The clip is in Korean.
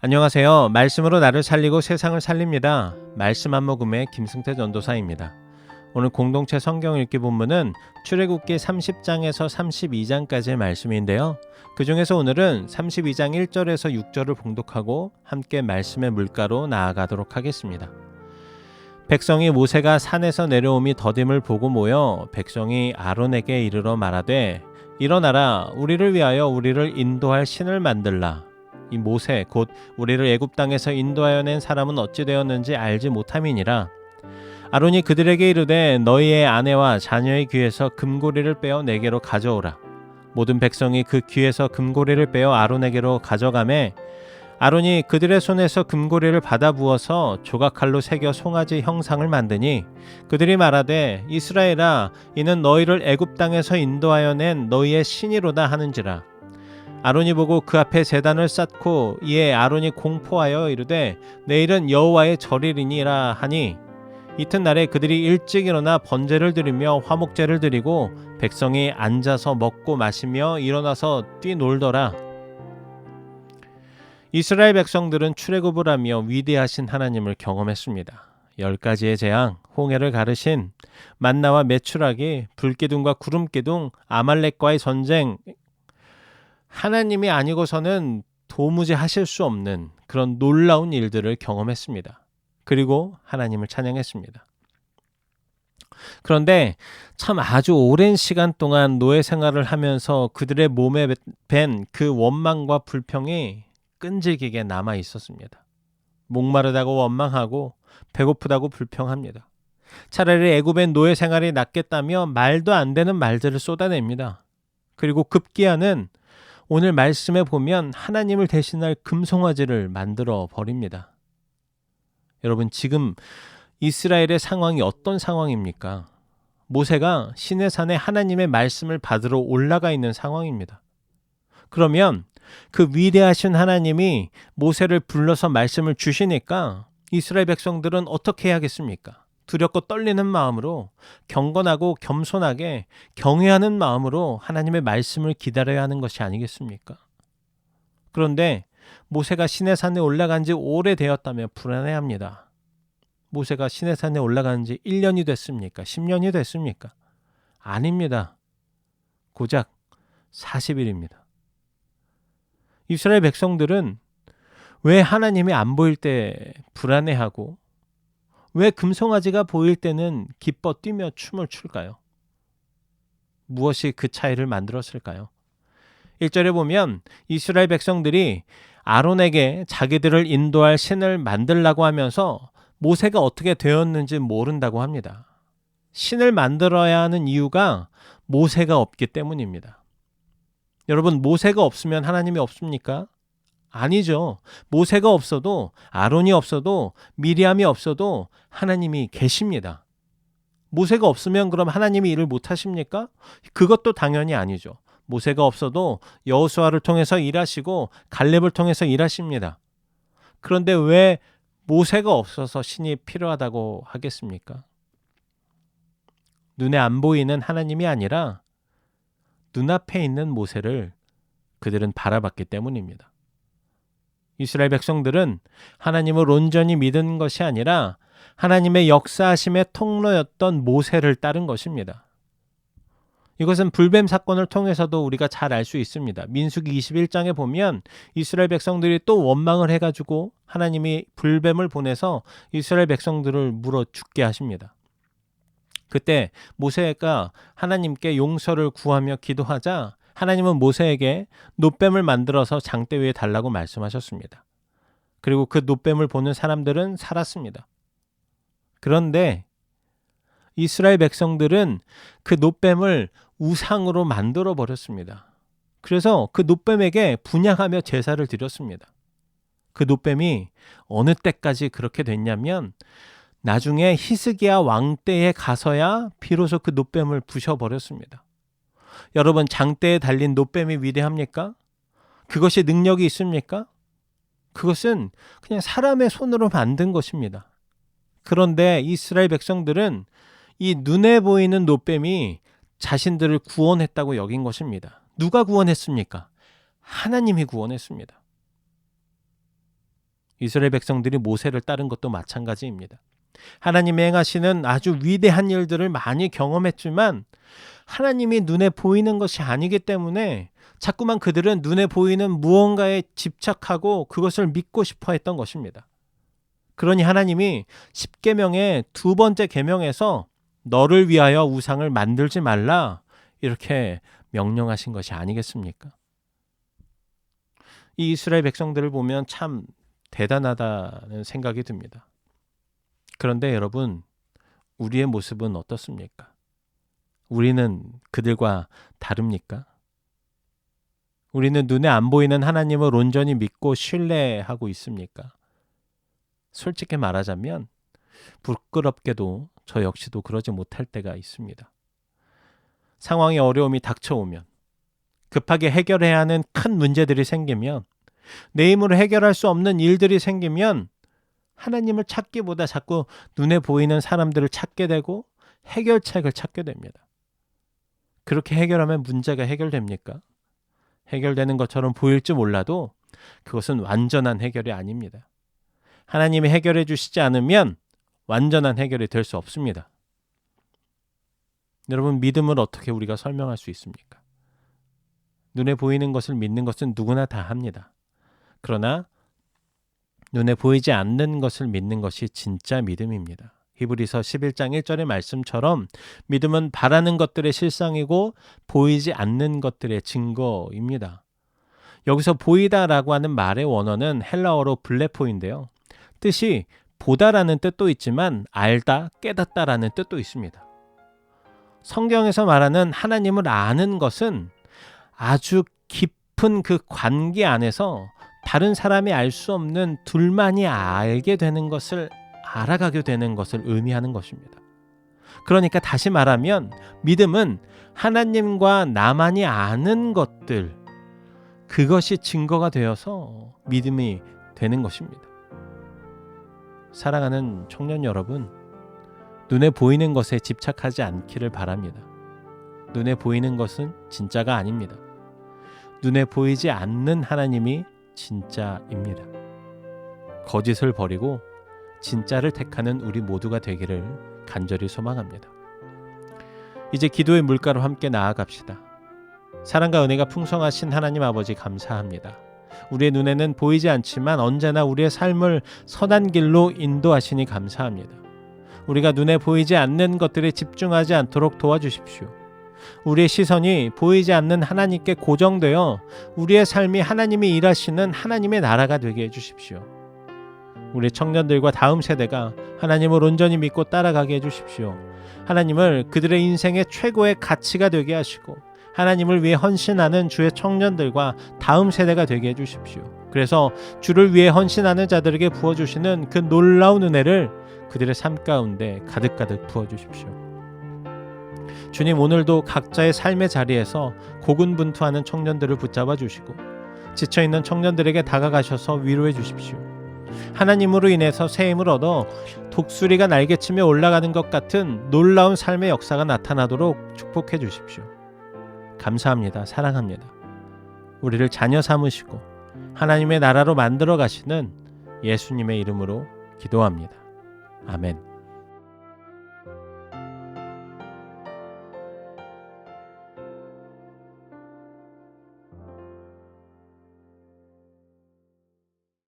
안녕하세요. 말씀으로 나를 살리고 세상을 살립니다. 말씀 한 모금의 김승태 전도사입니다. 오늘 공동체 성경 읽기 본문은 출애굽기 30장에서 32장까지의 말씀인데요. 그 중에서 오늘은 32장 1절에서 6절을 봉독하고 함께 말씀의 물가로 나아가도록 하겠습니다. 백성이 모세가 산에서 내려옴이 더딤을 보고 모여 백성이 아론에게 이르러 말하되 일어나라, 우리를 위하여 우리를 인도할 신을 만들라. 이 모세 곧 우리를 애굽 땅에서 인도하여 낸 사람은 어찌 되었는지 알지 못함이니라. 아론이 그들에게 이르되 너희의 아내와 자녀의 귀에서 금고리를 빼어 내게로 가져오라. 모든 백성이 그 귀에서 금고리를 빼어 아론에게로 가져가매 아론이 그들의 손에서 금고리를 받아 부어서 조각칼로 새겨 송아지 형상을 만드니 그들이 말하되 이스라엘아, 이는 너희를 애굽 땅에서 인도하여 낸 너희의 신이로다 하는지라. 아론이 보고 그 앞에 제단을 쌓고 이에 아론이 공포하여 이르되 내일은 여호와의 절일이니라 하니 이튿날에 그들이 일찍 일어나 번제를 드리며 화목제를 드리고 백성이 앉아서 먹고 마시며 일어나서 뛰놀더라. 이스라엘 백성들은 출애굽을 하며 위대하신 하나님을 경험했습니다. 10가지의 재앙, 홍해를 가르신, 만나와 메추라기, 불기둥과 구름기둥, 아말렉과의 전쟁, 하나님이 아니고서는 도무지 하실 수 없는 그런 놀라운 일들을 경험했습니다. 그리고 하나님을 찬양했습니다. 그런데 참 아주 오랜 시간 동안 노예 생활을 하면서 그들의 몸에 밴 그 원망과 불평이 끈질기게 남아 있었습니다. 목마르다고 원망하고 배고프다고 불평합니다. 차라리 애굽의 노예 생활이 낫겠다며 말도 안 되는 말들을 쏟아냅니다. 그리고 급기야는 오늘 말씀에 보면 하나님을 대신할 금송아지를 만들어 버립니다. 여러분, 지금 이스라엘의 상황이 어떤 상황입니까? 모세가 시내산에 하나님의 말씀을 받으러 올라가 있는 상황입니다. 그러면 그 위대하신 하나님이 모세를 불러서 말씀을 주시니까 이스라엘 백성들은 어떻게 해야겠습니까? 두렵고 떨리는 마음으로 경건하고 겸손하게 경외하는 마음으로 하나님의 말씀을 기다려야 하는 것이 아니겠습니까? 그런데 모세가 시내산에 올라간 지 오래되었다며 불안해합니다. 모세가 시내산에 올라간 지 1년이 됐습니까? 10년이 됐습니까? 아닙니다. 고작 40일입니다. 이스라엘 백성들은 왜 하나님이 안 보일 때 불안해하고 왜 금송아지가 보일 때는 기뻐 뛰며 춤을 출까요? 무엇이 그 차이를 만들었을까요? 1절에 보면 이스라엘 백성들이 아론에게 자기들을 인도할 신을 만들라고 하면서 모세가 어떻게 되었는지 모른다고 합니다. 신을 만들어야 하는 이유가 모세가 없기 때문입니다. 여러분, 모세가 없으면 하나님이 없습니까? 아니죠. 모세가 없어도, 아론이 없어도, 미리암이 없어도 하나님이 계십니다. 모세가 없으면 그럼 하나님이 일을 못 하십니까? 그것도 당연히 아니죠. 모세가 없어도 여호수아를 통해서 일하시고 갈렙을 통해서 일하십니다. 그런데 왜 모세가 없어서 신이 필요하다고 하겠습니까? 눈에 안 보이는 하나님이 아니라 눈앞에 있는 모세를 그들은 바라봤기 때문입니다. 이스라엘 백성들은 하나님을 온전히 믿은 것이 아니라 하나님의 역사하심의 통로였던 모세를 따른 것입니다. 이것은 불뱀 사건을 통해서도 우리가 잘 알 수 있습니다. 민수기 21장에 보면 이스라엘 백성들이 또 원망을 해가지고 하나님이 불뱀을 보내서 이스라엘 백성들을 물어 죽게 하십니다. 그때 모세가 하나님께 용서를 구하며 기도하자 하나님은 모세에게 놋뱀을 만들어서 장대 위에 달라고 말씀하셨습니다. 그리고 그 놋뱀을 보는 사람들은 살았습니다. 그런데 이스라엘 백성들은 그 놋뱀을 우상으로 만들어 버렸습니다. 그래서 그 놋뱀에게 분향하며 제사를 드렸습니다. 그 놋뱀이 어느 때까지 그렇게 됐냐면 나중에 히스기야 왕 때에 가서야 비로소 그 놋뱀을 부셔버렸습니다. 여러분, 장대에 달린 놋뱀이 위대합니까? 그것이 능력이 있습니까? 그것은 그냥 사람의 손으로 만든 것입니다. 그런데 이스라엘 백성들은 이 눈에 보이는 놋뱀이 자신들을 구원했다고 여긴 것입니다. 누가 구원했습니까? 하나님이 구원했습니다. 이스라엘 백성들이 모세를 따른 것도 마찬가지입니다. 하나님이 행하시는 아주 위대한 일들을 많이 경험했지만 하나님이 눈에 보이는 것이 아니기 때문에 자꾸만 그들은 눈에 보이는 무언가에 집착하고 그것을 믿고 싶어 했던 것입니다. 그러니 하나님이 10계명의 두 번째 계명에서 너를 위하여 우상을 만들지 말라 이렇게 명령하신 것이 아니겠습니까? 이 이스라엘 백성들을 보면 참 대단하다는 생각이 듭니다. 그런데 여러분, 우리의 모습은 어떻습니까? 우리는 그들과 다릅니까? 우리는 눈에 안 보이는 하나님을 온전히 믿고 신뢰하고 있습니까? 솔직히 말하자면 부끄럽게도 저 역시도 그러지 못할 때가 있습니다. 상황의 어려움이 닥쳐오면, 급하게 해결해야 하는 큰 문제들이 생기면, 내 힘으로 해결할 수 없는 일들이 생기면 하나님을 찾기보다 자꾸 눈에 보이는 사람들을 찾게 되고 해결책을 찾게 됩니다. 그렇게 해결하면 문제가 해결됩니까? 해결되는 것처럼 보일지 몰라도 그것은 완전한 해결이 아닙니다. 하나님이 해결해 주시지 않으면 완전한 해결이 될 수 없습니다. 여러분, 믿음을 어떻게 우리가 설명할 수 있습니까? 눈에 보이는 것을 믿는 것은 누구나 다 합니다. 그러나 눈에 보이지 않는 것을 믿는 것이 진짜 믿음입니다. 히브리서 11장 1절의 말씀처럼 믿음은 바라는 것들의 실상이고 보이지 않는 것들의 증거입니다. 여기서 보이다라고 하는 말의 원어는 헬라어로 블레포인데요. 뜻이 보다라는 뜻도 있지만 알다, 깨닫다라는 뜻도 있습니다. 성경에서 말하는 하나님을 아는 것은 아주 깊은 그 관계 안에서 다른 사람이 알 수 없는 둘만이 알게 되는 것을 알아가게 되는 것을 의미하는 것입니다. 그러니까 다시 말하면 믿음은 하나님과 나만이 아는 것들, 그것이 증거가 되어서 믿음이 되는 것입니다. 사랑하는 청년 여러분, 눈에 보이는 것에 집착하지 않기를 바랍니다. 눈에 보이는 것은 진짜가 아닙니다. 눈에 보이지 않는 하나님이 진짜입니다. 거짓을 버리고 진짜를 택하는 우리 모두가 되기를 간절히 소망합니다. 이제 기도의 물가로 함께 나아갑시다. 사랑과 은혜가 풍성하신 하나님 아버지 감사합니다. 우리의 눈에는 보이지 않지만 언제나 우리의 삶을 선한 길로 인도하시니 감사합니다. 우리가 눈에 보이지 않는 것들에 집중하지 않도록 도와주십시오. 우리의 시선이 보이지 않는 하나님께 고정되어 우리의 삶이 하나님이 일하시는 하나님의 나라가 되게 해주십시오. 우리 청년들과 다음 세대가 하나님을 온전히 믿고 따라가게 해주십시오. 하나님을 그들의 인생의 최고의 가치가 되게 하시고 하나님을 위해 헌신하는 주의 청년들과 다음 세대가 되게 해주십시오. 그래서 주를 위해 헌신하는 자들에게 부어주시는 그 놀라운 은혜를 그들의 삶 가운데 가득가득 부어주십시오. 주님, 오늘도 각자의 삶의 자리에서 고군분투하는 청년들을 붙잡아 주시고 지쳐있는 청년들에게 다가가셔서 위로해 주십시오. 하나님으로 인해서 새 힘을 얻어 독수리가 날개치며 올라가는 것 같은 놀라운 삶의 역사가 나타나도록 축복해 주십시오. 감사합니다. 사랑합니다. 우리를 자녀 삼으시고 하나님의 나라로 만들어 가시는 예수님의 이름으로 기도합니다. 아멘.